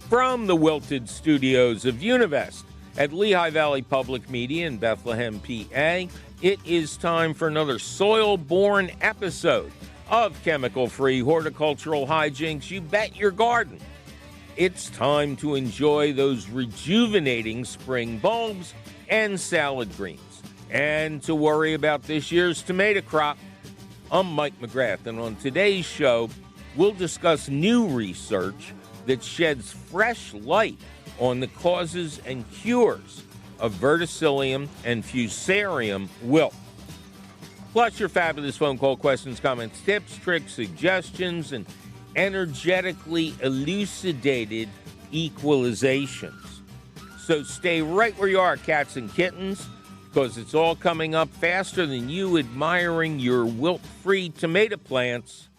From the Wilted Studios of Univest at Lehigh Valley Public Media in Bethlehem, PA, it is time for another Soil Borne episode of chemical-free horticultural hijinks you bet your garden. It's time to enjoy those rejuvenating spring bulbs and salad greens, and to worry about this year's tomato crop. I'm Mike McGrath, and on today's show, we'll discuss new research that sheds fresh light on the causes and cures of verticillium and fusarium wilt. Plus your fabulous phone call questions, comments, tips, tricks, suggestions, and energetically elucidated equalizations. So stay right where you are, cats and kittens, because it's all coming up faster than you admiring your wilt-free tomato plants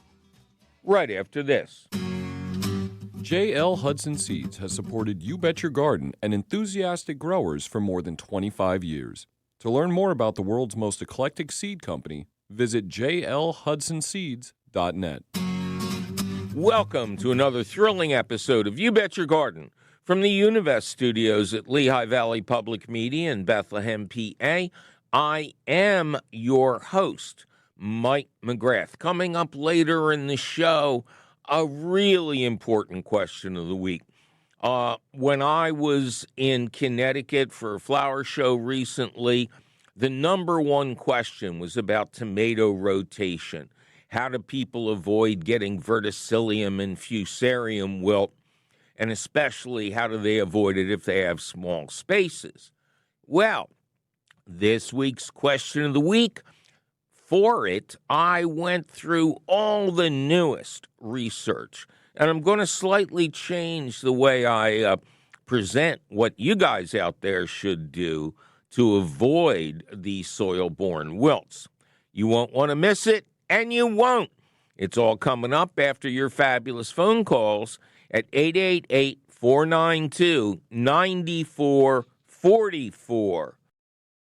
right after this. J.L. Hudson Seeds has supported You Bet Your Garden and enthusiastic growers for more than 25 years. To learn more about the world's most eclectic seed company, visit jlhudsonseeds.net. Welcome to another thrilling episode of You Bet Your Garden from the Univest Studios at Lehigh Valley Public Media in Bethlehem, PA. I am your host, Mike McGrath. Coming up later in the show, a really important question of the week. When I was in Connecticut for a flower show recently, the number one question was about tomato rotation. How do people avoid getting verticillium and fusarium wilt? And especially, how do they avoid it if they have small spaces? Well, this week's question of the week, for it, I went through all the newest research, and I'm going to slightly change the way I present what you guys out there should do to avoid the soil-borne wilts. You won't want to miss it, and you won't. It's all coming up after your fabulous phone calls at 888-492-9444.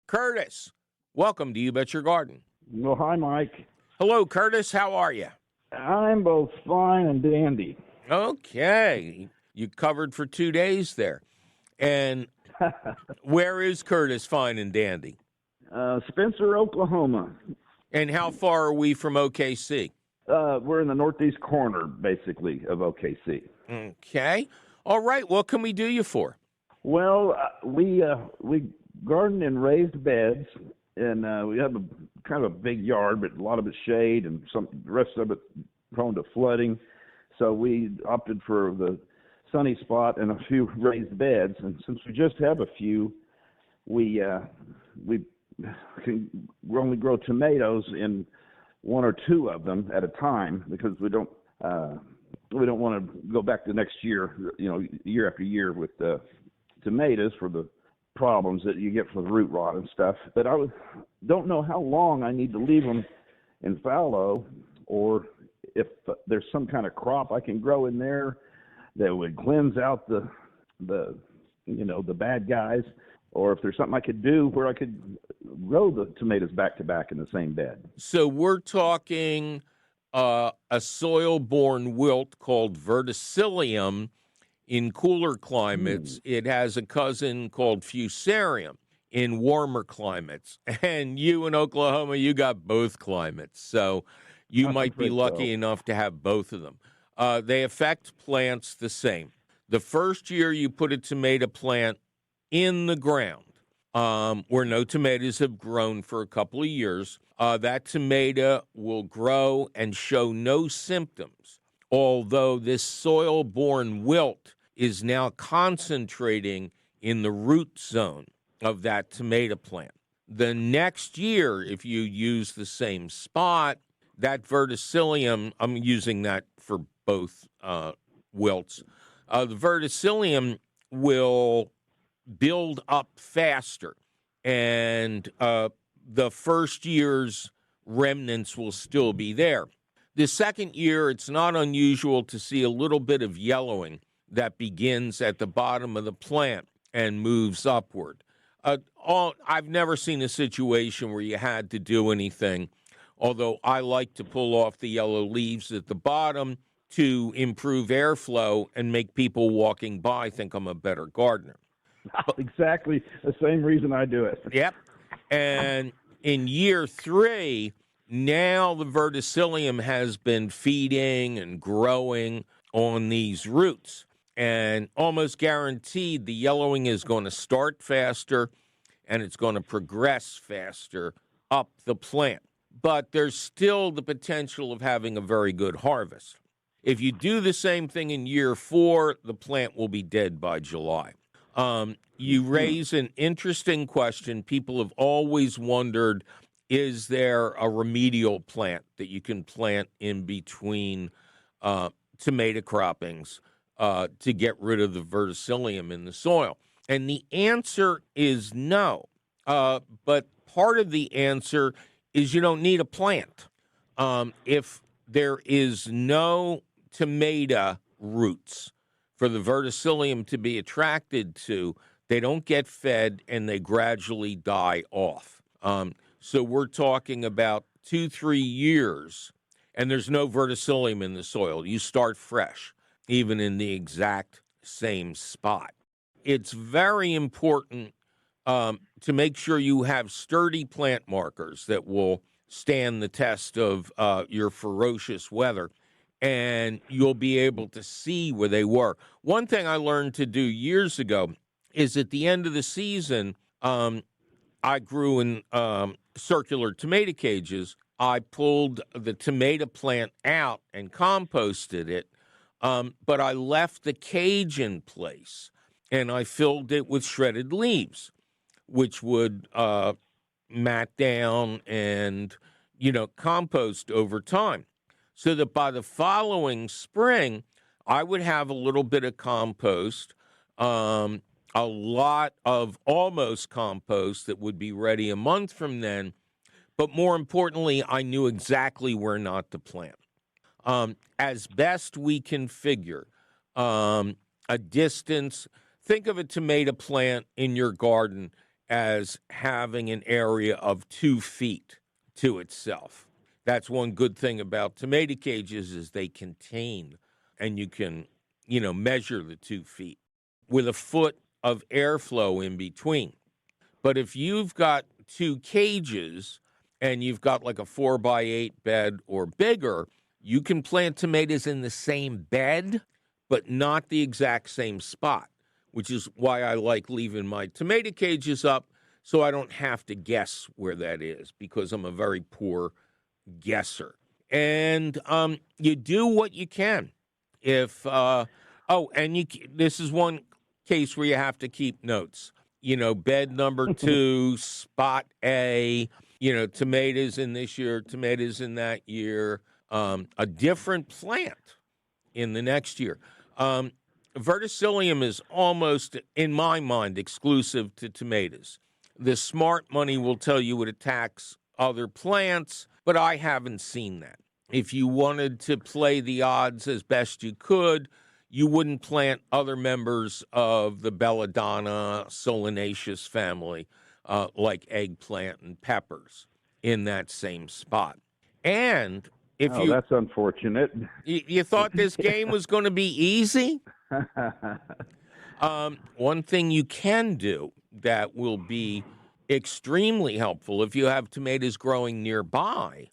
Curtis, welcome to You Bet Your Garden. Well, hi, Mike. Hello, Curtis. How are you? I'm both fine and dandy. Okay. You covered for 2 days there. And where is Curtis fine and dandy? Spencer, Oklahoma. And how far are we from OKC? We're in the northeast corner, basically, of OKC. Okay. All right. What can we do you for? Well, we garden in raised beds, and we have a kind of a big yard, but a lot of it's shade, and the rest of it prone to flooding. So we opted for the sunny spot and a few raised beds. And since we just have a few, we can only grow tomatoes in one or two of them at a time, because we don't want to go back to next year, year after year with tomatoes for the problems that you get for the root rot and stuff. But I don't know how long I need to leave them in fallow, or if there's some kind of crop I can grow in there that would cleanse out the bad guys, or if there's something I could do where I could grow the tomatoes back to back in the same bed. So we're talking a soil-borne wilt called verticillium. In cooler climates, it has a cousin called fusarium in warmer climates. And you in Oklahoma, you got both climates. So you might be lucky enough to have both of them. They affect plants the same. The first year you put a tomato plant in the ground, where no tomatoes have grown for a couple of years, that tomato will grow and show no symptoms, although this soil-borne wilt is now concentrating in the root zone of that tomato plant. The next year, if you use the same spot, that verticillium, I'm using that for both wilts, the verticillium will build up faster, and the first year's remnants will still be there. The second year, it's not unusual to see a little bit of yellowing that begins at the bottom of the plant and moves upward. I've never seen a situation where you had to do anything, although I like to pull off the yellow leaves at the bottom to improve airflow and make people walking by think I'm a better gardener. Exactly the same reason I do it. Yep. And in year 3, now the verticillium has been feeding and growing on these roots. And almost guaranteed the yellowing is going to start faster and it's going to progress faster up the plant. But there's still the potential of having a very good harvest. If you do the same thing in year 4, the plant will be dead by July. You raise an interesting question. People have always wondered, is there a remedial plant that you can plant in between tomato croppings to get rid of the verticillium in the soil? And the answer is no. But part of the answer is you don't need a plant. If there is no tomato roots for the verticillium to be attracted to, they don't get fed and they gradually die off. So we're talking about 2-3 years and there's no verticillium in the soil. You start fresh, even in the exact same spot. It's very important to make sure you have sturdy plant markers that will stand the test of your ferocious weather, and you'll be able to see where they were. One thing I learned to do years ago is at the end of the season, I grew in circular tomato cages. I pulled the tomato plant out and composted it, but I left the cage in place, and I filled it with shredded leaves, which would mat down and, compost over time. So that by the following spring, I would have a little bit of compost, a lot of almost compost that would be ready a month from then. But more importantly, I knew exactly where not to plant. As best we can figure, a distance, think of a tomato plant in your garden as having an area of 2 feet to itself. That's one good thing about tomato cages is they contain, and you can, measure the 2 feet with a foot of airflow in between. But if you've got 2 cages and you've got like a 4x8 bed or bigger, you can plant tomatoes in the same bed, but not the exact same spot, which is why I like leaving my tomato cages up so I don't have to guess where that is, because I'm a very poor guesser. And you do what you can. If this is one case where you have to keep notes. Bed number 2, spot A, tomatoes in this year, tomatoes in that year, a different plant in the next year. Verticillium is almost, in my mind, exclusive to tomatoes. The smart money will tell you it attacks other plants, but I haven't seen that. If you wanted to play the odds as best you could, you wouldn't plant other members of the belladonna solanaceous family, like eggplant and peppers, in that same spot. And if that's unfortunate. You thought this game was going to be easy? One thing you can do that will be extremely helpful if you have tomatoes growing nearby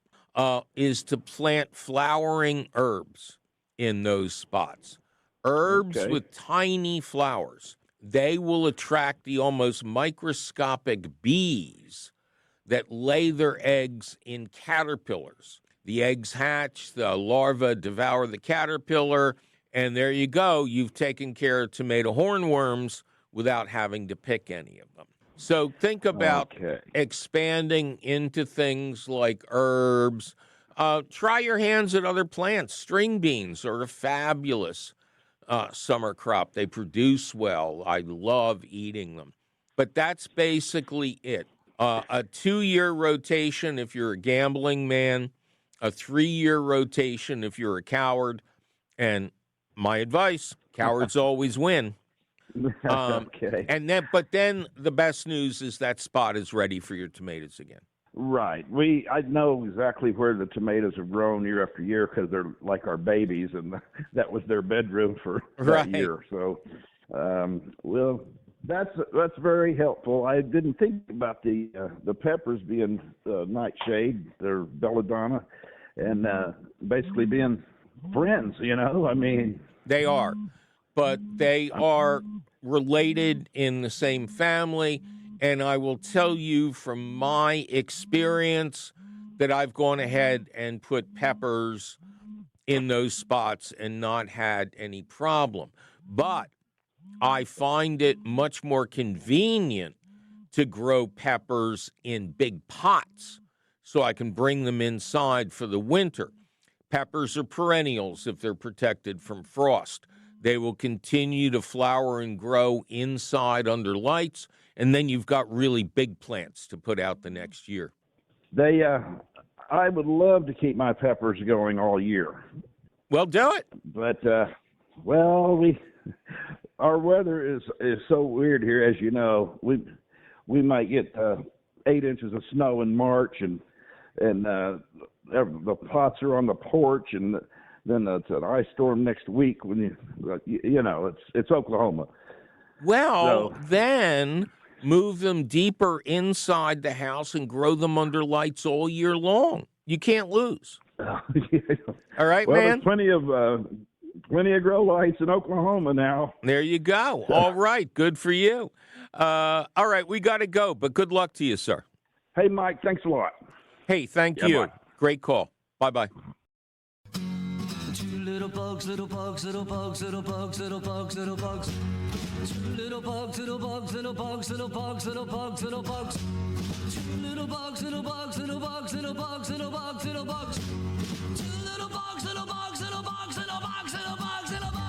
is to plant flowering herbs in those spots. Herbs with tiny flowers. They will attract the almost microscopic bees that lay their eggs in caterpillars. The eggs hatch, the larvae devour the caterpillar, and there you go. You've taken care of tomato hornworms without having to pick any of them. So think about expanding into things like herbs. Try your hands at other plants. String beans are a fabulous summer crop. They produce well. I love eating them. But that's basically it. A 2-year rotation if you're a gambling man, a 3-year rotation if you're a coward, and my advice, cowards always win. But then the best news is that spot is ready for your tomatoes again. Right. I know exactly where the tomatoes have grown year after year because they're like our babies, and that was their bedroom for Right. that year. So, well, that's very helpful. I didn't think about the peppers being nightshade. They're belladonna, and basically being friends. I mean, They are, but they are related in the same family. And I will tell you from my experience that I've gone ahead and put peppers in those spots and not had any problem. But I find it much more convenient to grow peppers in big pots so I can bring them inside for the winter. Peppers are perennials if they're protected from frost. They will continue to flower and grow inside under lights, and then you've got really big plants to put out the next year. I would love to keep my peppers going all year. Well, do it. But our weather is so weird here, as you know. We might get 8 inches of snow in March, and the pots are on the porch, and then it's an ice storm next week. When it's Oklahoma. Well, then move them deeper inside the house and grow them under lights all year long. You can't lose. All right, well, man. There's plenty of grow lights in Oklahoma now. There you go. All right, good for you. All right, we got to go, but good luck to you, sir. Hey, Mike, thanks a lot. Hey, thank you. Bye. Great call. Bye-bye. Little bugs, little bugs, little bugs, little bugs, little bugs, little bugs. Little bugs, little bugs, little bugs, little bugs, little bugs, little bugs. Little bugs, little bugs, little bugs, little bugs, little bugs, little bugs. Little bugs, little bugs, little bugs, little bugs, little bugs, little bugs.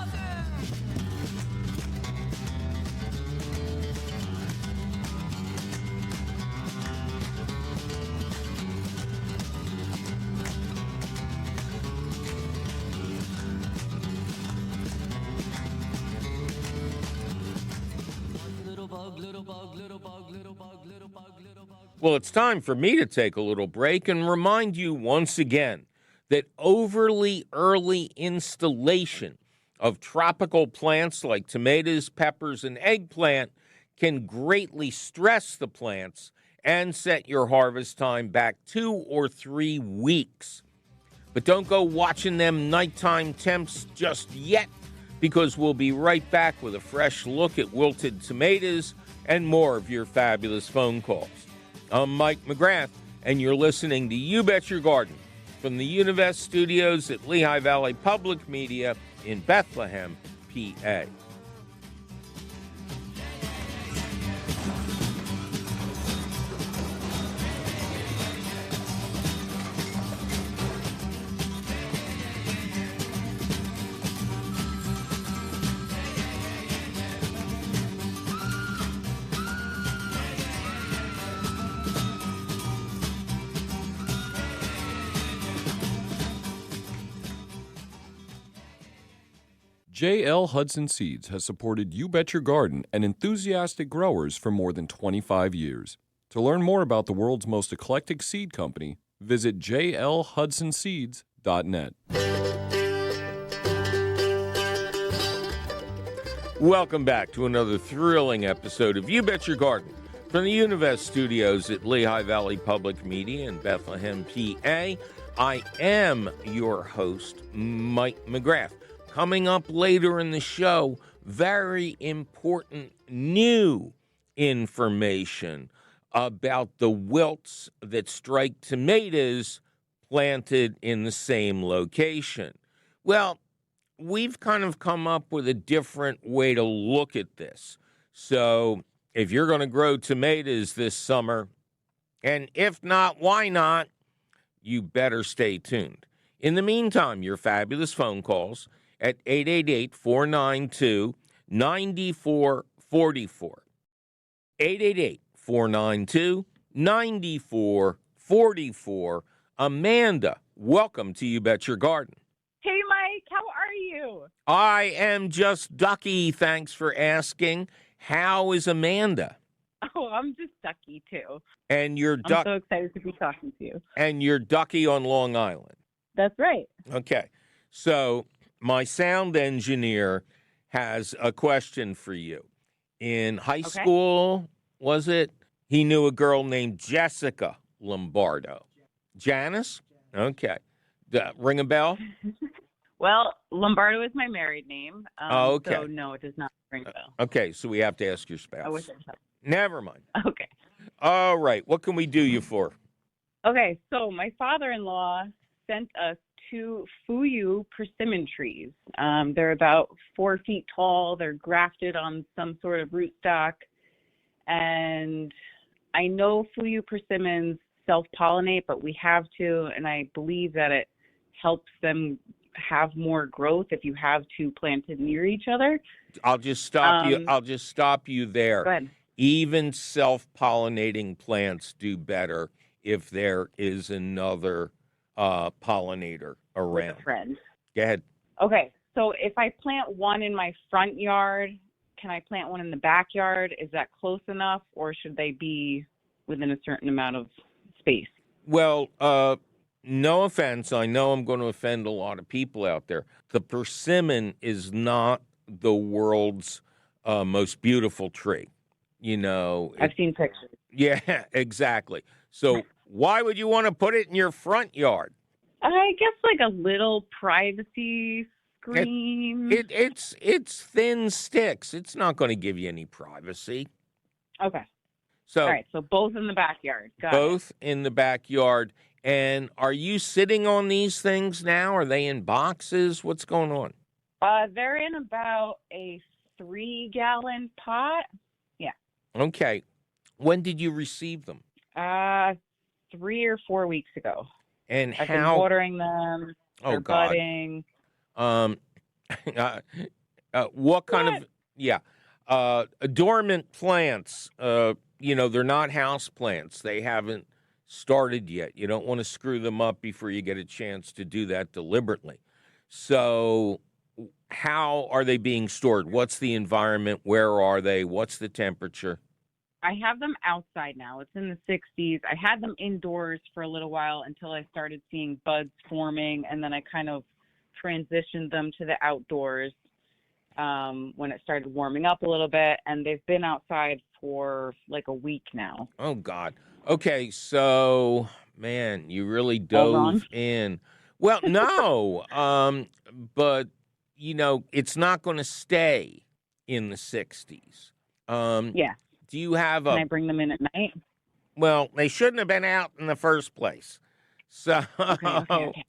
Well, it's time for me to take a little break and remind you once again that overly early installation of tropical plants like tomatoes, peppers, and eggplant can greatly stress the plants and set your harvest time back 2 or 3 weeks. But don't go watching them nighttime temps just yet, because we'll be right back with a fresh look at wilted tomatoes and more of your fabulous phone calls. I'm Mike McGrath, and you're listening to You Bet Your Garden from the Univest Studios at Lehigh Valley Public Media in Bethlehem, PA. J.L. Hudson Seeds has supported You Bet Your Garden and enthusiastic growers for more than 25 years. To learn more about the world's most eclectic seed company, visit jlhudsonseeds.net. Welcome back to another thrilling episode of You Bet Your Garden from the Univest Studios at Lehigh Valley Public Media in Bethlehem, PA. I am your host, Mike McGrath. Coming up later in the show, very important new information about the wilts that strike tomatoes planted in the same location. Well, we've kind of come up with a different way to look at this. So if you're going to grow tomatoes this summer, and if not, why not? You better stay tuned. In the meantime, your fabulous phone calls at 888-492-9444. 888-492-9444. Amanda, welcome to You Bet Your Garden. Hey, Mike, how are you? I am just ducky, thanks for asking. How is Amanda? Oh, I'm just ducky too. And you're I'm so excited to be talking to you. and you're ducky on Long Island. That's right. Okay. So my sound engineer has a question for you. In high school, was it? He knew a girl named Jessica Lombardo. Janice? Okay. Ring a bell? Well, Lombardo is my married name. Okay. So, no, it does not ring a bell. Okay, so we have to ask your I wish spouse. I had. Never mind. Okay. All right. What can we do you for? Okay, so my father-in-law sent us 2 Fuyu persimmon trees. They're about 4 feet tall. They're grafted on some sort of rootstock. And I know Fuyu persimmons self-pollinate, but we have to, and I believe that it helps them have more growth if you have 2 planted near each other. I'll just stop you. I'll just stop you there. Go ahead. Even self-pollinating plants do better if there is another pollinator around. With a friend. Go ahead. Okay, so if I plant one in my front yard, can I plant one in the backyard? Is that close enough, or should they be within a certain amount of space? Well, no offense. I know I'm going to offend a lot of people out there. The persimmon is not the world's most beautiful tree. You know, I've seen pictures. Yeah, exactly. So why would you want to put it in your front yard? I guess like a little privacy screen. It's thin sticks. It's not going to give you any privacy. Okay. So All right, so both in the backyard. Got it. both in the backyard. And are you sitting on these things now? Are they in boxes? What's going on? They're in about a 3-gallon pot. Yeah. Okay. When did you receive them? 3 or 4 weeks ago. And I've been how? watering them. Oh, They're God. budding. What kind of dormant plants? They're not house plants. They haven't started yet. You don't want to screw them up before you get a chance to do that deliberately. So how are they being stored? What's the environment? Where are they? What's the temperature? I have them outside now. It's in the 60s. I had them indoors for a little while until I started seeing buds forming, and then I kind of transitioned them to the outdoors when it started warming up a little bit, and they've been outside for like a week now. Oh, God. Okay, so, man, you really Hold on. dove in. Well, no, but, it's not going to stay in the 60s. Yeah. Do you have Can I bring them in at night? Well, they shouldn't have been out in the first place. So, Okay.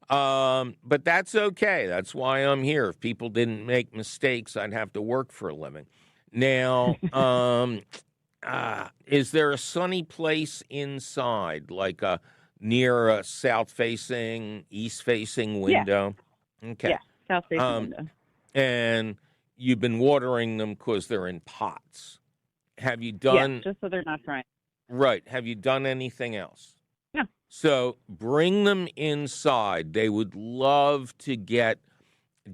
But that's okay. That's why I'm here. If people didn't make mistakes, I'd have to work for a living. Now, is there a sunny place inside, like near a south-facing, east-facing window? Yeah. Okay. Yeah, south-facing window. And you've been watering them because they're in pots. Have you done... Yeah, just so they're not drying. Right. Have you done anything else? No. So bring them inside. They would love to get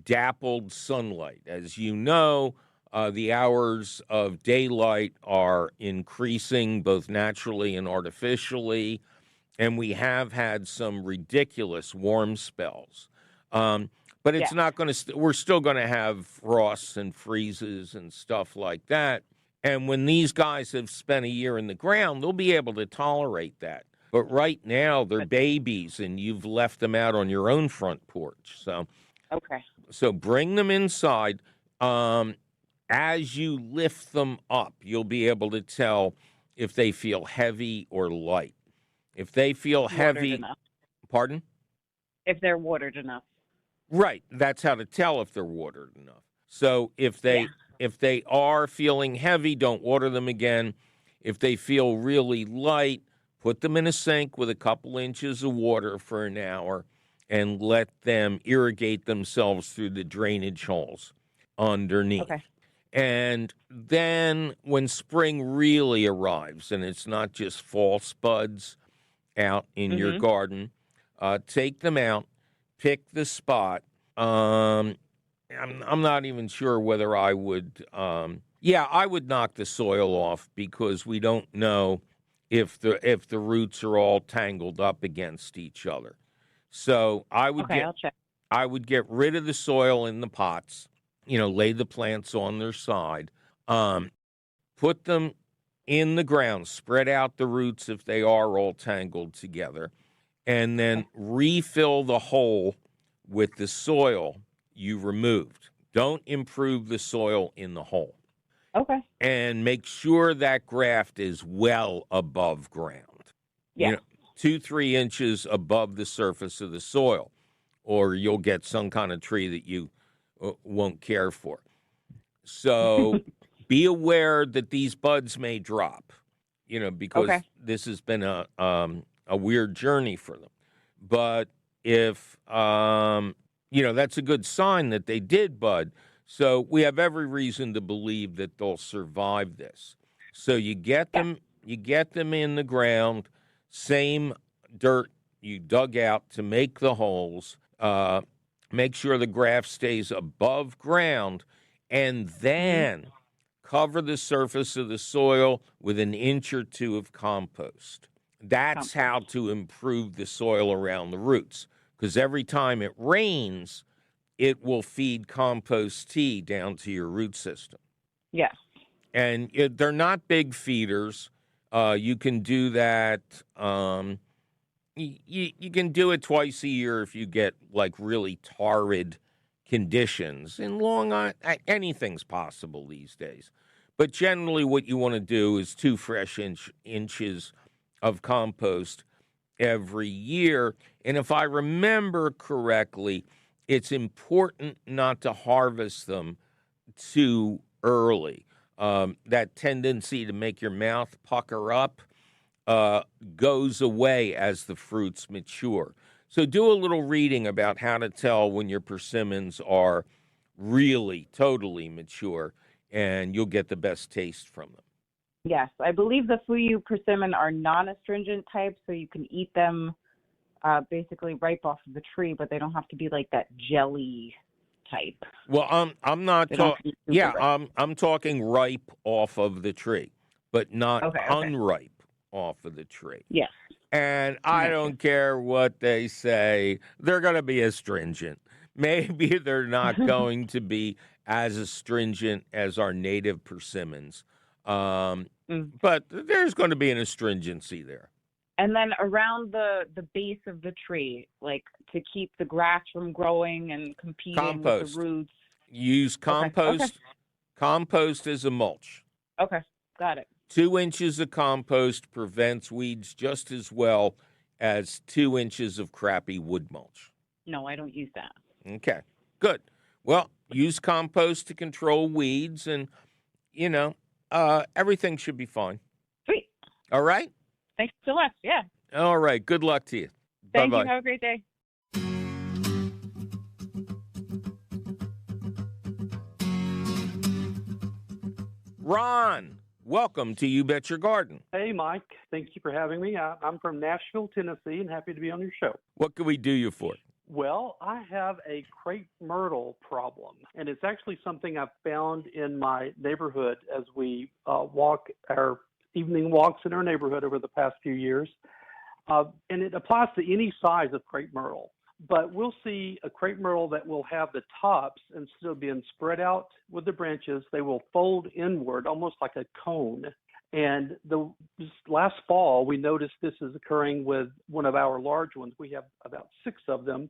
dappled sunlight. As you know, the hours of daylight are increasing both naturally and artificially, and we have had some ridiculous warm spells. But it's not going to, we're still going to have frosts and freezes and stuff like that. And when these guys have spent a year in the ground, they'll be able to tolerate that. But right now, they're babies, and you've left them out on your own front porch. So bring them inside. As you lift them up, you'll be able to tell if they feel heavy or light. If they feel heavy, enough. Pardon? If they're watered enough. Right. That's how to tell if they're watered enough. So if they are feeling heavy, don't water them again. If they feel really light, put them in a sink with a couple inches of water for an hour and let them irrigate themselves through the drainage holes underneath. Okay. And then when spring really arrives, and it's not just false buds out in your garden, take them out, pick the spot. I'm not even sure whether I would Yeah, I would knock the soil off because we don't know if the roots are all tangled up against each other. So Okay, I'll check. I would get rid of the soil in the pots, lay the plants on their side, put them in the ground, spread out the roots if they are all tangled together, and then refill the hole with the soil you removed. Don't improve the soil in the hole. Okay. And make sure that graft is well above ground. Yeah. 2-3 inches above the surface of the soil, or you'll get some kind of tree that you won't care for. So be aware that these buds may drop, because this has been a weird journey for them. But if, that's a good sign that they did bud. So we have every reason to believe that they'll survive this. So you get them in the ground, same dirt you dug out to make the holes. Make sure the graft stays above ground, and then cover the surface of the soil with 1 inch or 2 of compost. That's how to improve the soil around the roots, because every time it rains, it will feed compost tea down to your root system. Yes. And they're not big feeders. You can do that. You can do it twice a year if you get like really torrid conditions. In Long Island, anything's possible these days. But generally what you want to do is 2 fresh inches of compost every year. And if I remember correctly, it's important not to harvest them too early. That tendency to make your mouth pucker up goes away as the fruits mature. So do a little reading about how to tell when your persimmons are really totally mature, and you'll get the best taste from them. Yes, I believe the Fuyu persimmon are non-astringent types, so you can eat them basically ripe off of the tree, but they don't have to be like that jelly type. Well, I'm not talking. Yeah, I'm talking ripe off of the tree, but not unripe off of the tree. Yes. And I don't care what they say; they're going to be astringent. Maybe they're not going to be as astringent as our native persimmons, but there's going to be an astringency there. And then around the base of the tree, like to keep the grass from growing and competing with the roots. Use compost. Okay. Compost is a mulch. Okay, got it. 2 inches of compost prevents weeds just as well as 2 inches of crappy wood mulch. No, I don't use that. Okay, good. Well, use compost to control weeds, and, everything should be fine. Sweet. All right? Thanks so much. Yeah. All right. Good luck to you. Thank Bye-bye. you. Have a great day. Ron, welcome to You Bet Your Garden. Hey, Mike. Thank you for having me. I'm from Nashville, Tennessee, and happy to be on your show. What can we do you for? Well, I have a crepe myrtle problem, and it's actually something I've found in my neighborhood as we walk our evening walks in our neighborhood over the past few years. And it applies to any size of crepe myrtle. But we'll see a crepe myrtle that will have the tops, instead of being spread out with the branches, they will fold inward, almost like a cone. And this last fall, we noticed this is occurring with one of our large ones. We have about 6 of them.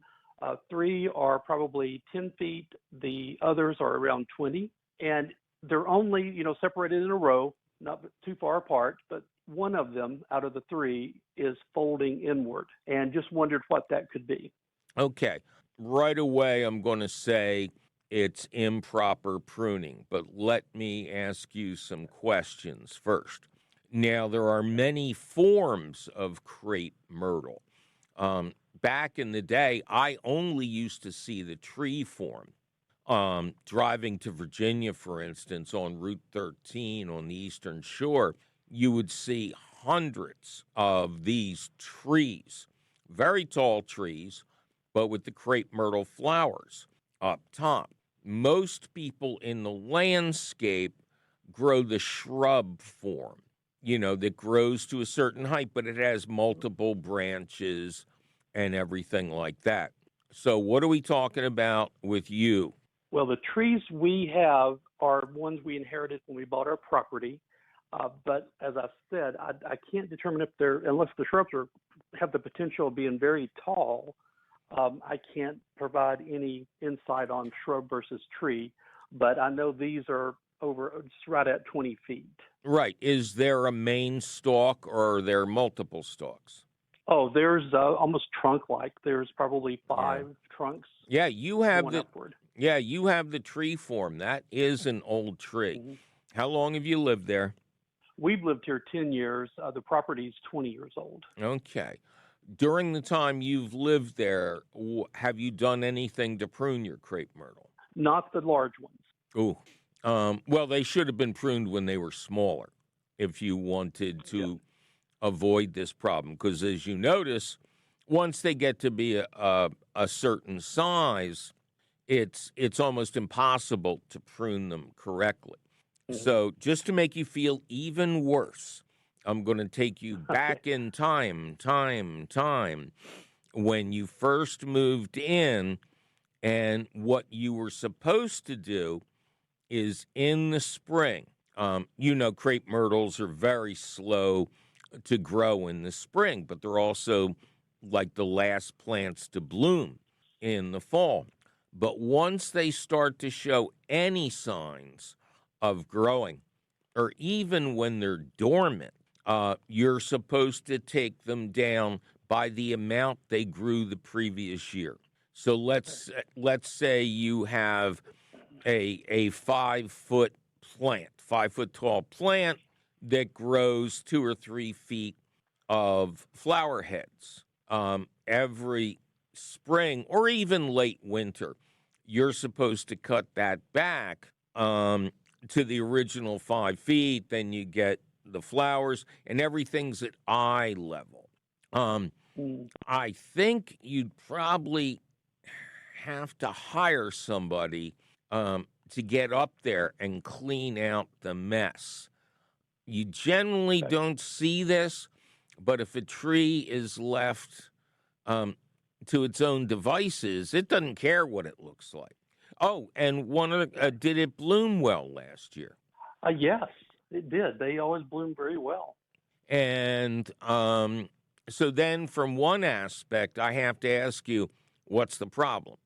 3 are probably 10 feet. The others are around 20. And they're only, separated in a row, not too far apart, but one of them out of the 3 is folding inward, and just wondered what that could be. Okay. Right away, I'm going to say it's improper pruning, but let me ask you some questions first. Now, there are many forms of crepe myrtle. Back in the day, I only used to see the tree form. Driving to Virginia, for instance, on Route 13 on the Eastern Shore, you would see hundreds of these trees, very tall trees, but with the crepe myrtle flowers up top. Most people in the landscape grow the shrub form, that grows to a certain height, but it has multiple branches and everything like that. So what are we talking about with you? Well, the trees we have are ones we inherited when we bought our property. But as I said, I can't determine if unless the shrubs have the potential of being very tall, I can't provide any insight on shrub versus tree. But I know these are just right at 20 feet. Right. Is there a main stalk or are there multiple stalks? Oh, there's almost trunk-like. There's probably 5 trunks. Yeah, you have upward. Yeah, you have the tree form. That is an old tree. Mm-hmm. How long have you lived there? We've lived here 10 years. The property's 20 years old. Okay. During the time you've lived there, have you done anything to prune your crepe myrtle? Not the large ones. Ooh. Well, they should have been pruned when they were smaller if you wanted to avoid this problem. Because as you notice, once they get to be a certain size, it's almost impossible to prune them correctly. Mm-hmm. So just to make you feel even worse, I'm going to take you back in time, when you first moved in, and what you were supposed to do is in the spring. Crepe myrtles are very slow to grow in the spring, but they're also like the last plants to bloom in the fall. But once they start to show any signs of growing, or even when they're dormant, you're supposed to take them down by the amount they grew the previous year. So let's say you have a 5-foot plant, 5-foot tall plant that grows 2 or 3 feet of flower heads. Every spring or even late winter, you're supposed to cut that back to the original 5 feet. Then you get the flowers and everything's at eye level. I think you'd probably have to hire somebody to get up there and clean out the mess. You generally don't see this, but if a tree is left to its own devices, it doesn't care what it looks like. Oh, and did it bloom well last year? Yes, it did. They always bloom very well. And so then from one aspect, I have to ask you, what's the problem?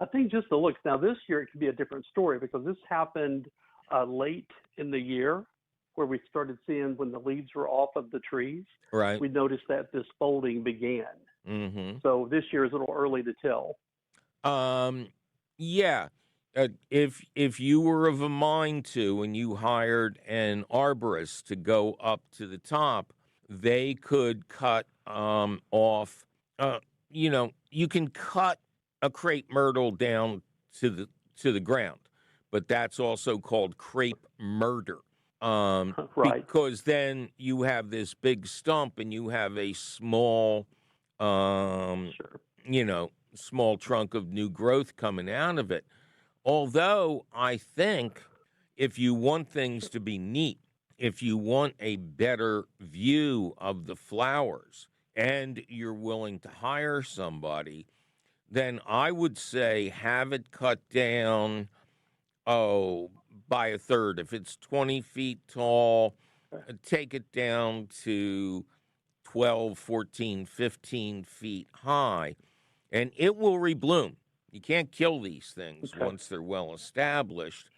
I think just the looks. Now, this year it could be a different story because this happened late in the year where we started seeing when the leaves were off of the trees. Right. We noticed that this folding began. Mm-hmm. So this year is a little early to tell. Yeah. If you were of a mind to and you hired an arborist to go up to the top, they could cut off, you can cut a crepe myrtle down to the ground, but that's also called crepe murder. Right. Because then you have this big stump and you have a small, small trunk of new growth coming out of it. Although I think if you want things to be neat, if you want a better view of the flowers and you're willing to hire somebody, then I would say have it cut down, by a third. If it's 20 feet tall, take it down to 12, 14, 15 feet high, and it will rebloom. You can't kill these things once they're well established.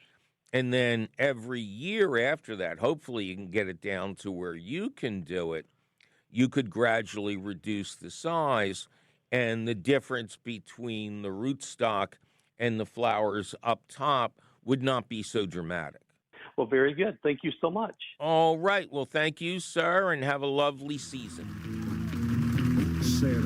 And then every year after that, hopefully you can get it down to where you can do it. You could gradually reduce the size, and the difference between the rootstock and the flowers up top would not be so dramatic. Well, very good. Thank you so much. All right. Well, thank you, sir, and have a lovely season. Say it.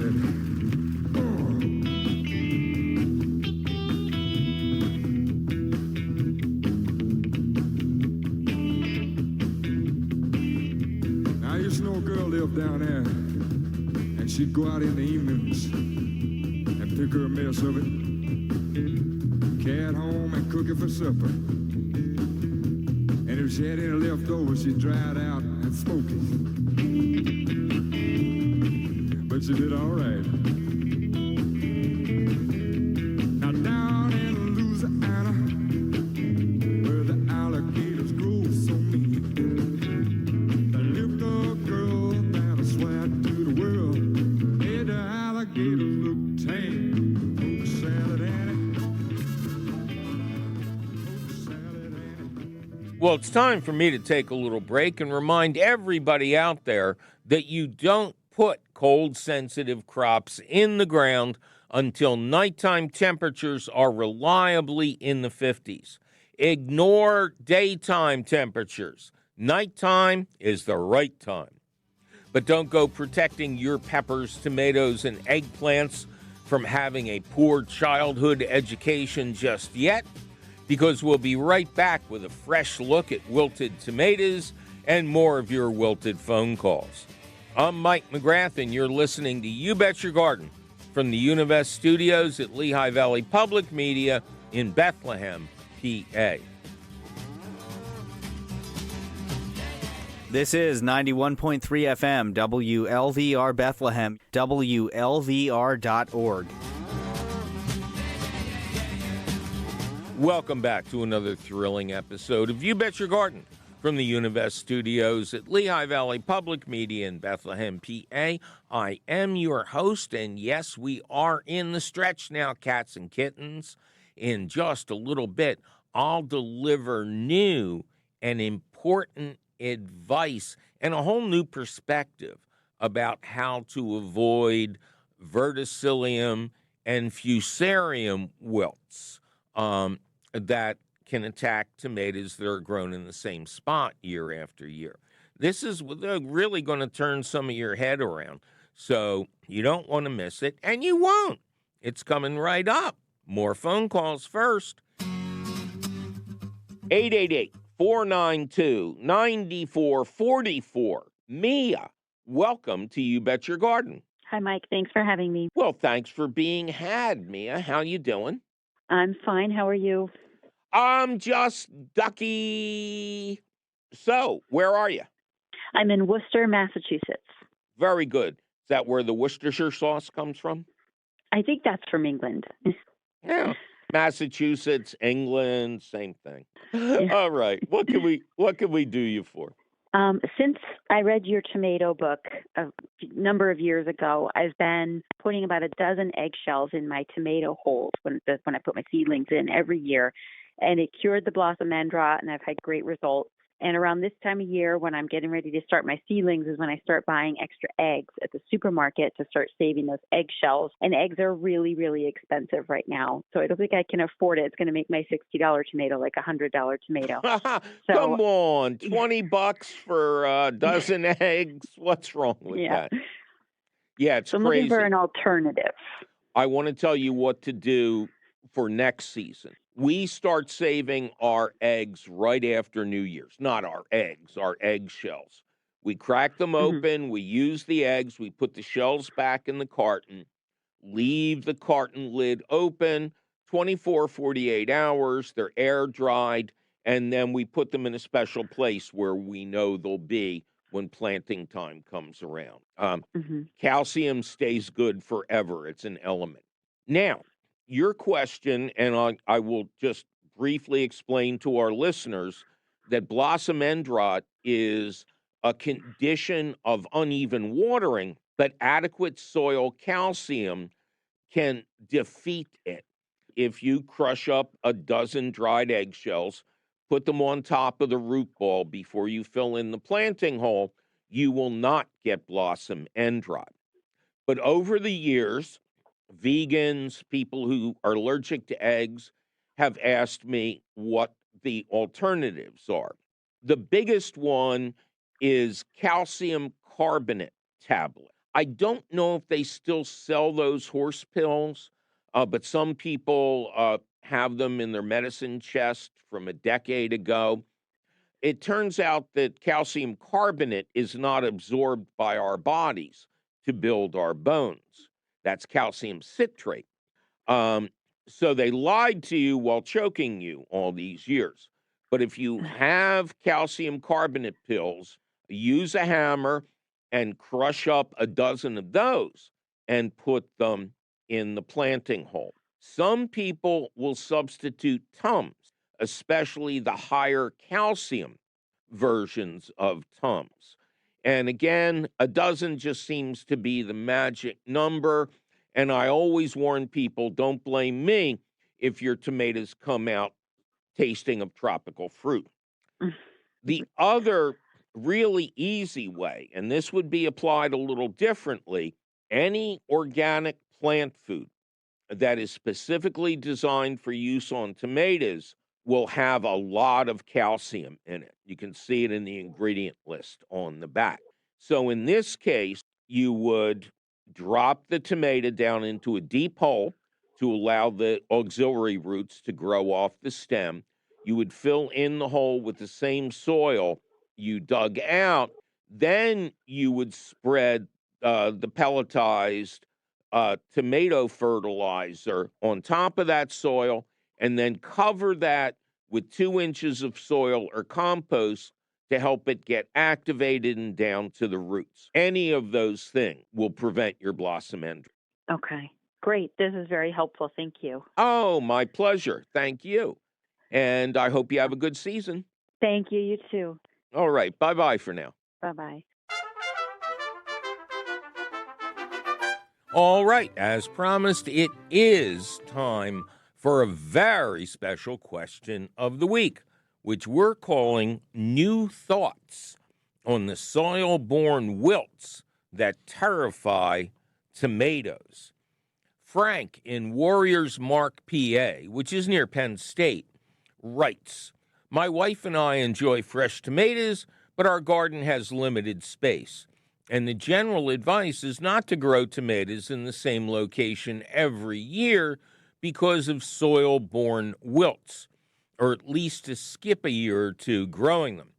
Now, I used to know a girl lived down there, and she'd go out in the evenings and pick her a mess of it, carry it home and cook it for supper. And it was if she had any leftovers, she dried out and smoked it. But she did all right. Now down in Louisiana, where the alligators grow so mean, there lived a girl that I swear to the world made the alligators look tame. Oh, Salad Annie. Oh, Salad Annie. Well, it's time for me to take a little break and remind everybody out there that you don't put cold-sensitive crops in the ground until nighttime temperatures are reliably in the 50s. Ignore daytime temperatures. Nighttime is the right time. But don't go protecting your peppers, tomatoes, and eggplants from having a poor childhood education just yet, because we'll be right back with a fresh look at wilted tomatoes and more of your wilted phone calls. I'm Mike McGrath, and you're listening to You Bet Your Garden from the Univest Studios at Lehigh Valley Public Media in Bethlehem, PA. This is 91.3 FM, WLVR Bethlehem, WLVR.org. Welcome back to another thrilling episode of You Bet Your Garden from the Univest Studios at Lehigh Valley Public Media in Bethlehem, PA. I am your host, and yes, we are in the stretch now, cats and kittens. In just a little bit, I'll deliver new and important advice and a whole new perspective about how to avoid verticillium and fusarium wilts that can attack tomatoes that are grown in the same spot year after year. This is really going to turn some of your head around, so you don't want to miss it, and you won't. It's coming right up. More phone calls first. 888-492-9444. Mia, welcome to You Bet Your Garden. Hi, Mike. Thanks for having me. Well, thanks for being had, Mia. How you doing? I'm fine. How are you? I'm just ducky. So, where are you? I'm in Worcester, Massachusetts. Very good. Is that where the Worcestershire sauce comes from? I think that's from England. Yeah. Massachusetts, England, same thing. Yeah. All right. What can we do you for? Since I read your tomato book a number of years ago, I've been putting about a dozen eggshells in my tomato holes when I put my seedlings in every year, and it cured the blossom end rot, and I've had great results. And around this time of year, when I'm getting ready to start my seedlings, is when I start buying extra eggs at the supermarket to start saving those eggshells. And eggs are really, really expensive right now, so I don't think I can afford it. It's going to make my $60 tomato like a $100 tomato. Come on, $20 for a dozen eggs. What's wrong with that? Yeah, it's so I'm crazy. looking for an alternative. I want to tell you what to do for next season. We start saving our eggs right after New Year's. Not our eggs, our eggshells. We crack them open, we use the eggs, we put the shells back in the carton, leave the carton lid open 24, 48 hours, they're air dried, and then we put them in a special place where we know they'll be when planting time comes around. Calcium stays good forever. It's an element. Now, your question, and I will just briefly explain to our listeners that blossom end rot is a condition of uneven watering, but adequate soil calcium can defeat it. If you crush up a dozen dried eggshells, put them on top of the root ball before you fill in the planting hole, you will not get blossom end rot. But over the years, vegans, people who are allergic to eggs, have asked me what the alternatives are. The biggest one is calcium carbonate tablet. I don't know if they still sell those horse pills, but some people have them in their medicine chest from a decade ago. It turns out that calcium carbonate is not absorbed by our bodies to build our bones. That's calcium citrate. So they lied to you while choking you all these years. But if you have calcium carbonate pills, use a hammer and crush up a dozen of those and put them in the planting hole. Some people will substitute Tums, especially the higher calcium versions of Tums. And again, a dozen just seems to be the magic number. And I always warn people, don't blame me if your tomatoes come out tasting of tropical fruit. The other really easy way, and this would be applied a little differently, any organic plant food that is specifically designed for use on tomatoes will have a lot of calcium in it. You can see it in the ingredient list on the back. So in this case, you would drop the tomato down into a deep hole to allow the auxiliary roots to grow off the stem. You would fill in the hole with the same soil you dug out. Then you would spread the pelletized tomato fertilizer on top of that soil and then cover that with 2 inches of soil or compost to help it get activated and down to the roots. Any of those things will prevent your blossom end. Okay, great. This is very helpful. Thank you. Oh, my pleasure. Thank you. And I hope you have a good season. Thank you. You too. All right. Bye-bye for now. Bye-bye. All right. As promised, it is time for a very special question of the week, which we're calling New Thoughts on the Soil Borne Wilts that Terrify Tomatoes. Frank in Warriors Mark, PA, which is near Penn State, writes, my wife and I enjoy fresh tomatoes, but our garden has limited space. And the general advice is not to grow tomatoes in the same location every year because of soil-borne wilts, or at least to skip a year or two growing them.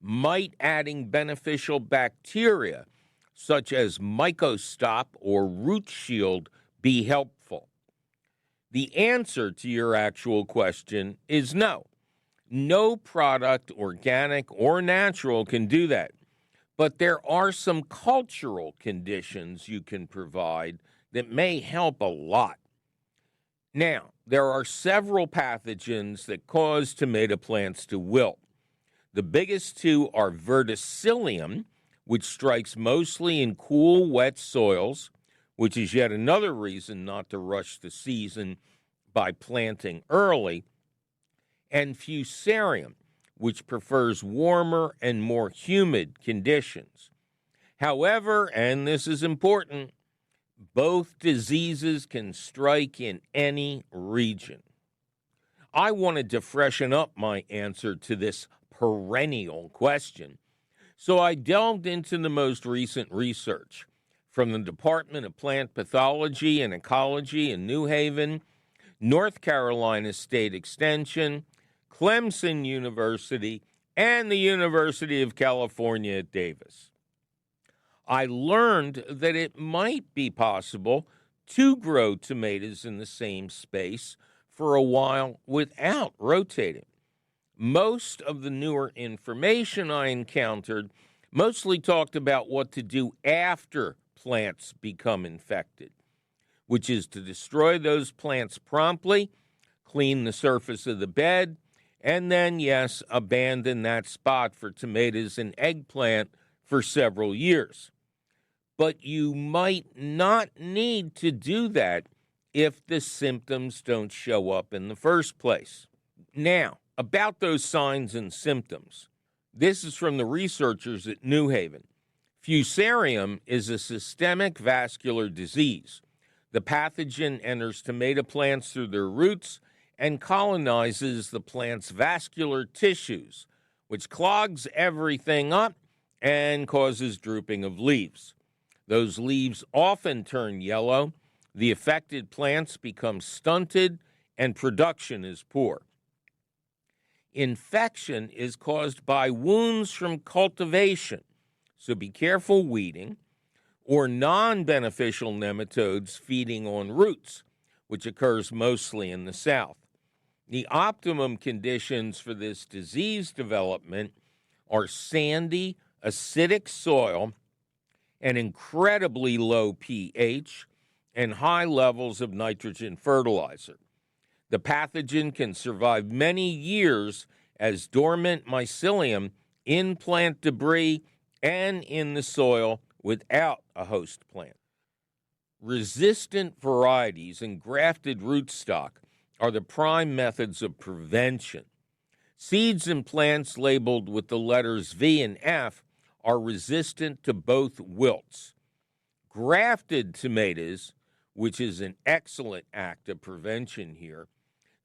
Might adding beneficial bacteria, such as mycostop or root shield, be helpful? The answer to your actual question is no. No product, organic or natural, can do that. But there are some cultural conditions you can provide that may help a lot. Now, there are several pathogens that cause tomato plants to wilt. The biggest two are verticillium, which strikes mostly in cool, wet soils, which is yet another reason not to rush the season by planting early, and fusarium, which prefers warmer and more humid conditions. However, and this is important, both diseases can strike in any region. I wanted to freshen up my answer to this perennial question, so I delved into the most recent research from the Department of Plant Pathology and Ecology in New Haven, North Carolina State Extension, Clemson University, and the University of California at Davis. I learned that it might be possible to grow tomatoes in the same space for a while without rotating. Most of the newer information I encountered mostly talked about what to do after plants become infected, which is to destroy those plants promptly, clean the surface of the bed, and then, yes, abandon that spot for tomatoes and eggplant for several years. But you might not need to do that if the symptoms don't show up in the first place. Now, about those signs and symptoms. This is from the researchers at New Haven. Fusarium is a systemic vascular disease. The pathogen enters tomato plants through their roots and colonizes the plant's vascular tissues, which clogs everything up and causes drooping of leaves. Those leaves often turn yellow, the affected plants become stunted, and production is poor. Infection is caused by wounds from cultivation, so be careful weeding, or non-beneficial nematodes feeding on roots, which occurs mostly in the South. The optimum conditions for this disease development are sandy, acidic soil, an incredibly low pH, and high levels of nitrogen fertilizer. The pathogen can survive many years as dormant mycelium in plant debris and in the soil without a host plant. Resistant varieties and grafted rootstock are the prime methods of prevention. Seeds and plants labeled with the letters V and F are resistant to both wilts. Grafted tomatoes, which is an excellent act of prevention here,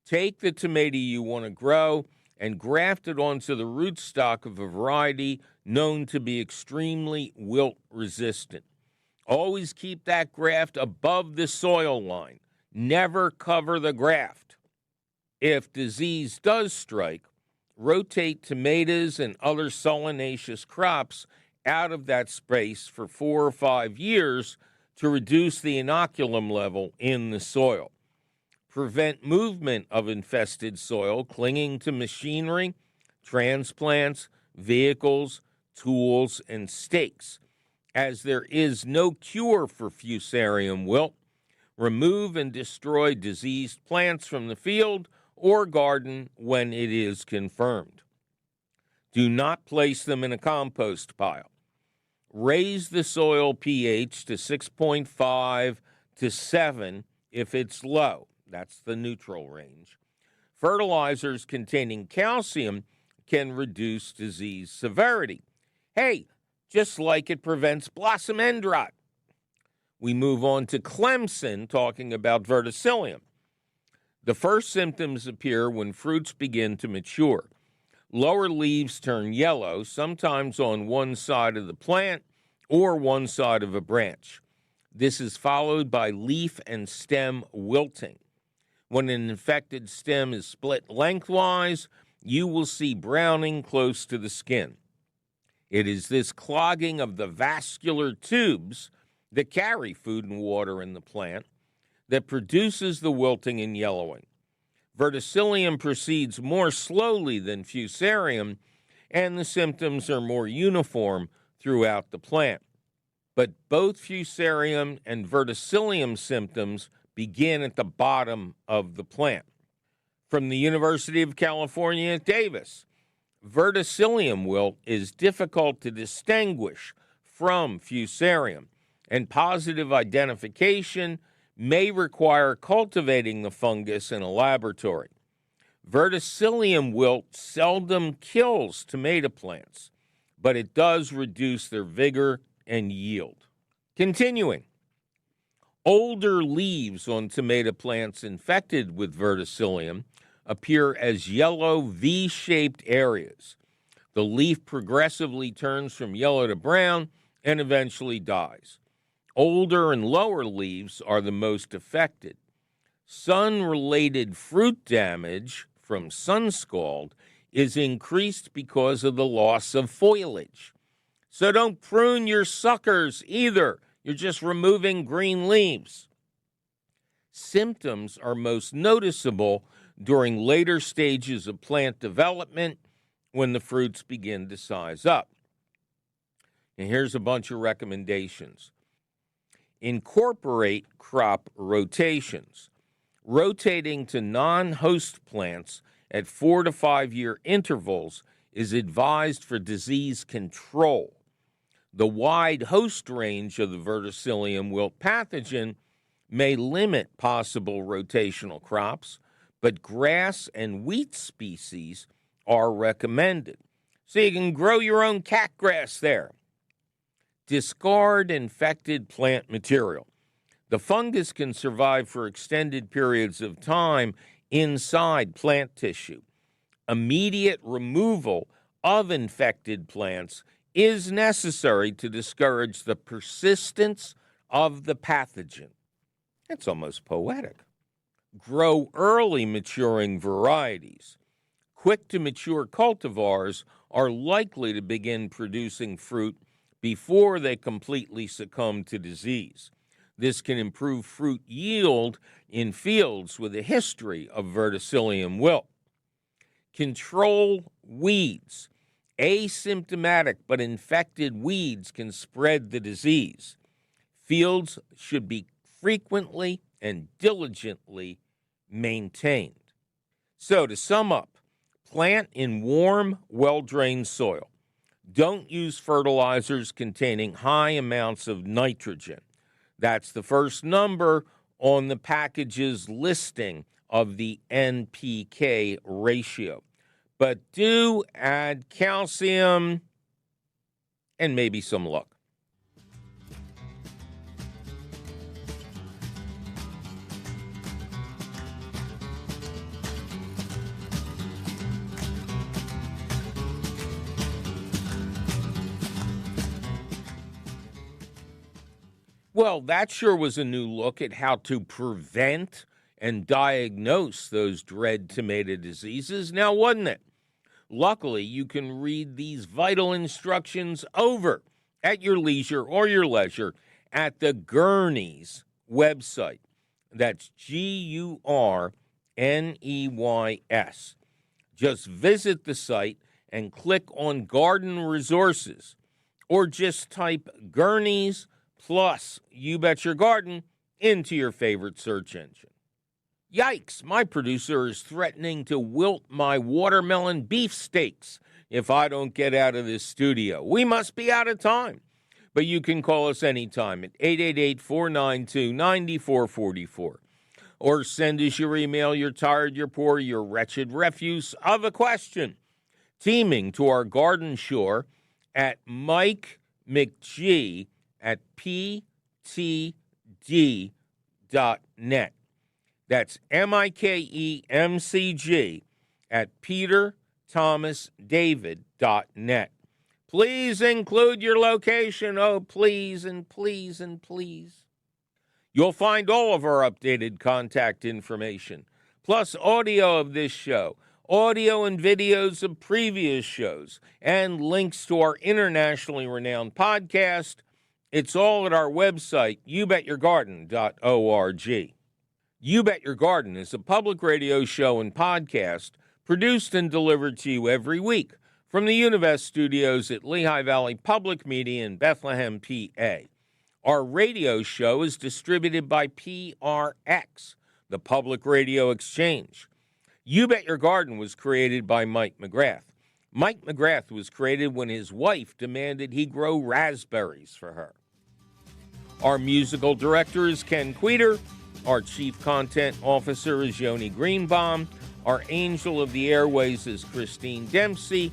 take the tomato you want to grow and graft it onto the rootstock of a variety known to be extremely wilt resistant. Always keep that graft above the soil line. Never cover the graft. If disease does strike, rotate tomatoes and other solanaceous crops out of that space for 4 or 5 years to reduce the inoculum level in the soil. Prevent movement of infested soil clinging to machinery, transplants, vehicles, tools, and stakes. As there is no cure for fusarium wilt, remove and destroy diseased plants from the field or garden when it is confirmed. Do not place them in a compost pile. Raise the soil pH to 6.5 to 7 if it's low. That's the neutral range. Fertilizers containing calcium can reduce disease severity. Hey, just like it prevents blossom end rot. We move on to Clemson, talking about verticillium. The first symptoms appear when fruits begin to mature. Lower leaves turn yellow, sometimes on one side of the plant or one side of a branch. This is followed by leaf and stem wilting. When an infected stem is split lengthwise, you will see browning close to the skin. It is this clogging of the vascular tubes that carry food and water in the plant that produces the wilting and yellowing. Verticillium proceeds more slowly than fusarium, and the symptoms are more uniform throughout the plant. But both fusarium and verticillium symptoms begin at the bottom of the plant. From the University of California at Davis, verticillium wilt is difficult to distinguish from fusarium, and positive identification may require cultivating the fungus in a laboratory. Verticillium wilt seldom kills tomato plants, but it does reduce their vigor and yield. Continuing, older leaves on tomato plants infected with verticillium appear as yellow V-shaped areas. The leaf progressively turns from yellow to brown and eventually dies. Older and lower leaves are the most affected. Sun-related fruit damage from sun scald is increased because of the loss of foliage. So don't prune your suckers either. You're just removing green leaves. Symptoms are most noticeable during later stages of plant development when the fruits begin to size up. And here's a bunch of recommendations. Incorporate crop rotations. Rotating to non-host plants at 4 to 5 year intervals is advised for disease control. The wide host range of the verticillium wilt pathogen may limit possible rotational crops, but grass and wheat species are recommended. So you can grow your own cat grass there. Discard infected plant material. The fungus can survive for extended periods of time inside plant tissue. Immediate removal of infected plants is necessary to discourage the persistence of the pathogen. It's almost poetic. Grow early maturing varieties. Quick to mature cultivars are likely to begin producing fruit before they completely succumb to disease. This can improve fruit yield in fields with a history of verticillium wilt. Control weeds. Asymptomatic but infected weeds can spread the disease. Fields should be frequently and diligently maintained. So, to sum up, plant in warm, well-drained soil. Don't use fertilizers containing high amounts of nitrogen. That's the first number on the package's listing of the NPK ratio. But do add calcium and maybe some luck. Well, that sure was a new look at how to prevent and diagnose those dread tomato diseases, now wasn't it? Luckily, you can read these vital instructions over at your leisure or your leisure at the Gurneys website. That's Gurneys. Just visit the site and click on Garden Resources, or just type Gurneys plus You Bet Your Garden into your favorite search engine. Yikes, my producer is threatening to wilt my watermelon beefsteaks if I don't get out of this studio. We must be out of time. But you can call us anytime at 888-492-9444. Or send us your email, you're tired, you're poor, your wretched refuse of a question. Teaming to our garden shore at Mike McG at ptd.net. That's MIKEMCG at peterthomasdavid.net. Please include your location. Oh, please and please and please. You'll find all of our updated contact information, plus audio of this show, audio and videos of previous shows, and links to our internationally renowned podcast. It's all at our website, youbetyourgarden.org. You Bet Your Garden is a public radio show and podcast produced and delivered to you every week from the Univest studios at Lehigh Valley Public Media in Bethlehem, PA. Our radio show is distributed by PRX, the Public Radio Exchange. You Bet Your Garden was created by Mike McGrath. Mike McGrath was created when his wife demanded he grow raspberries for her. Our musical director is Ken Queter. Our chief content officer is Yoni Greenbaum. Our angel of the airways is Christine Dempsey.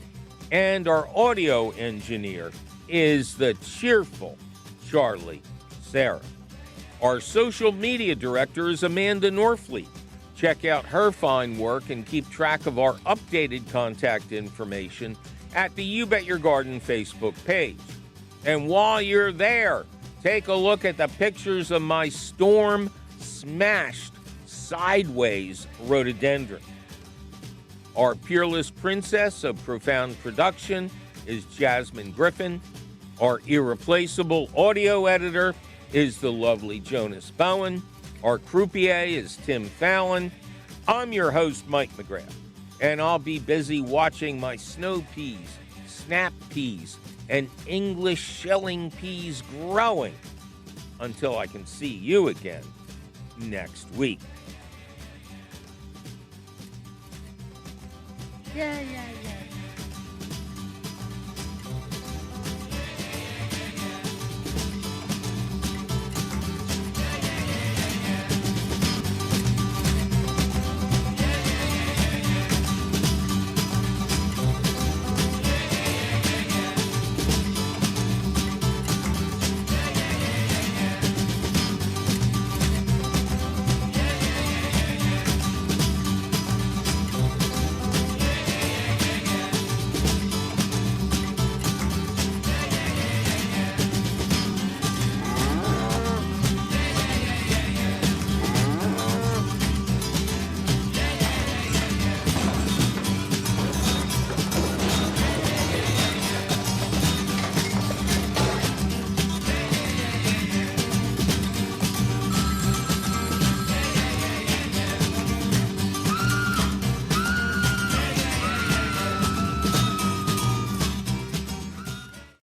And our audio engineer is the cheerful Charlie Sarah. Our social media director is Amanda Norfleet. Check out her fine work and keep track of our updated contact information at the You Bet Your Garden Facebook page. And while you're there, take a look at the pictures of my storm-smashed sideways rhododendron. Our peerless princess of profound production is Jasmine Griffin. Our irreplaceable audio editor is the lovely Jonas Bowen. Our croupier is Tim Fallon. I'm your host, Mike McGrath, and I'll be busy watching my snow peas, snap peas, and English shelling peas growing until I can see you again next week. Yeah.